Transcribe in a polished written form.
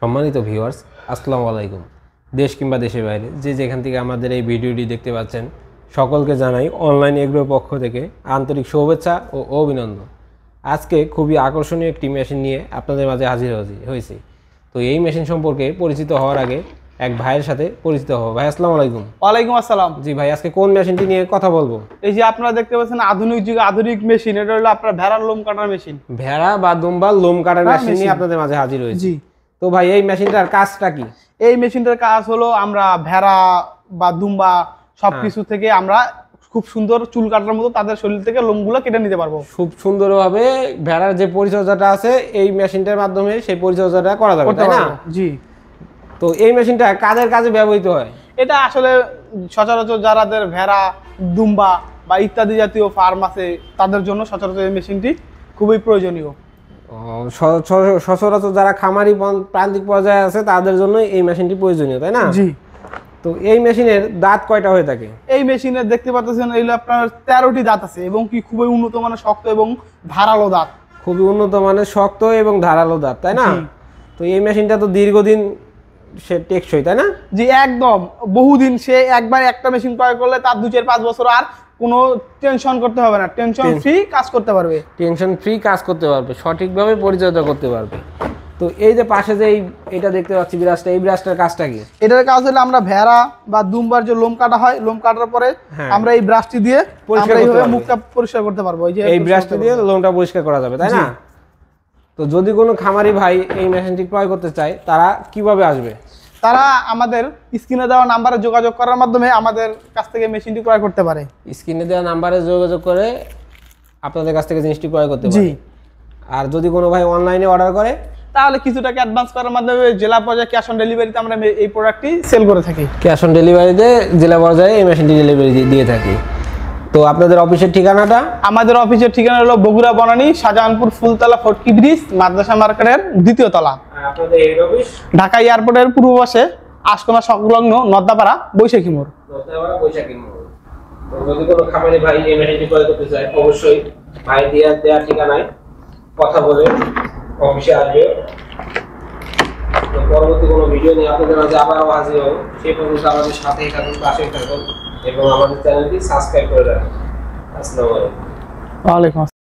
সম্মানিত ভিউয়ার্স, আসসালামু আলাইকুম। দেশ কিংবা দেশের বাইরে যে যেখান থেকে আমাদের এই ভিডিওটি দেখতে পাচ্ছেন, সকলকে জানাই অনলাইন এগ্রোর পক্ষ থেকে আন্তরিক শুভেচ্ছা ও অভিনন্দন। আজকে খুবই আকর্ষণীয় একটি মেশিন নিয়ে আপনাদের মাঝে হাজির হয়েছি। তো এই মেশিন সম্পর্কে পরিচিত হওয়ার আগে এক ভাইয়ের সাথে পরিচিত হবো। ভাই আসসালামু আলাইকুম। ওয়ালাইকুম আসসালাম। জি ভাই, আজকে কোন মেশিনটি নিয়ে কথা বলবো? এই যে আপনারা দেখতে পাচ্ছেন আধুনিক যুগে আধুনিক মেশিন, এটা হলো আপনার ভেড়ার লোম কাটার মেশিন। ভেড়া বা দুম্বার লোম কাটার মেশিন নিয়ে আপনাদের মাঝে হাজির হয়েছি। জি। তো ভাই, এই মেশিনটার কাজটা কি? এই মেশিনটার কাজ হলো আমরা ভেড়া বা দুম্বা সবকিছু থেকে আমরা খুব সুন্দর চুল কাটার মতো তাদের শরীর থেকে লোমগুলো কেটে নিতে পারবো। খুব সুন্দরভাবে ভেড়ার যে পরিচর্যাটা আছে এই মেশিনটার মাধ্যমে সেই পরিচর্যাটা করা যাবে, তাই না? জি। তো এই মেশিনটা কাদের কাজে ব্যবহৃত হয়? এটা আসলে সচরাচর যারাদের ভেড়া দুম্বা বা ইত্যাদি জাতীয় ফার্ম আছে তাদের জন্য সচরাচর এই মেশিনটি খুবই প্রয়োজনীয়। সচরাচর যারা খামারি প্রান্তিক পর্যায়ে আছে তাদের জন্য এই মেশিনটি প্রয়োজনীয়, তাই না? জি। তো এই মেশিনের দাঁত কয়টা হয়ে থাকে? এই মেশিনে দেখতে পাচ্ছেন এইগুলো আপনার 13টি দাঁত আছে এবং কি খুবই উন্নত মানের শক্ত এবং ধারালো দাঁত। খুবই উন্নত মানের শক্ত এবং ধারালো দাঁত, তাই না? জি। তো এই মেশিনটা তো দীর্ঘদিন সে টেকসই, তাই না? জি, একদম বহুদিন। সে একবার একটা মেশিন ক্রয় করলে তার 2-4-5 বছর আর কোনো টেনশন করতে হবে না, টেনশন ফ্রি কাজ করতে পারবে। টেনশন ফ্রি কাজ করতে পারবে, সঠিকভাবে পরিচর্যা করতে পারবে। তো এই যে পাশে যে এটা দেখতে পাচ্ছি ব্রাশটা, এই ব্রাশটার কাজটা কি? এটার কাজ হলো আমরা ভেড়া বা দুম্বার যে লোম কাটা হয়, লোম কাটার পরে আমরা এই ব্রাশটি দিয়ে এইভাবে মুখটা পরিষ্কার করতে পারবো। এই ব্রাশটি দিয়ে লোমটা পরিষ্কার করা যাবে, তাই না? তো যদি কোনো খামারি ভাই এই মেশিনটি ক্রয় করতে চায় তারা কিভাবে আসবে? তারা আমাদের স্ক্রিনে দেওয়া নাম্বারে যোগাযোগ করার মাধ্যমে আমাদের কাছ থেকে মেশিনটি ক্রয় করতে পারে। স্ক্রিনে দেওয়া নাম্বারে যোগাযোগ করে আপনাদের কাছ থেকে জিনিসটি ক্রয় করতে পারে। জি। আর যদি কোনো ভাই অনলাইনে অর্ডার করে তাহলে কিছু টাকা অ্যাডভান্স করার মাধ্যমে জেলা পর্যায়ে ক্যাশ অন ডেলিভারিতে আমরা এই প্রোডাক্টটি সেল করে থাকি। ক্যাশ অন ডেলিভারিতে জেলা পর্যায়ে এই মেশিনটি ডেলিভারি দিয়ে থাকি। তো আপনাদের অফিসের ঠিকানাটা? আমাদের অফিসের ঠিকানা হলো বগুড়া বনানী শাহজাহানপুর ফুলতলা ফটকি ব্রিজ মাদ্রাসা মার্কেটের 2য় তলা। আপনাদের হেড অফিস ঢাকা এয়ারপোর্টের পূর্ব পাশে আশকোনা সংলগ্ন নদ্দাপাড়া বৈশাখী মোড়। বৈশাখী মোড়। তো যদি কোনো খামারি ভাই এই মেশিনটি ক্রয় করতে চায় অবশ্যই ভাই দেওয়া ঠিকানায় কথা বলে অফিসে আসবে। তো পরবর্তী কোনো ভিডিও নিয়ে আপনাদের মাঝে আবারও হাজির হব। সেই পর্যন্ত আমাদের সাথেই থাকুন, পাশেই থাকুন এবং আমাদের চ্যানেলটি সাবস্ক্রাইব করে রাখুন। আসসালামু আলাইকুম। ওয়ালাইকুম আসসালাম।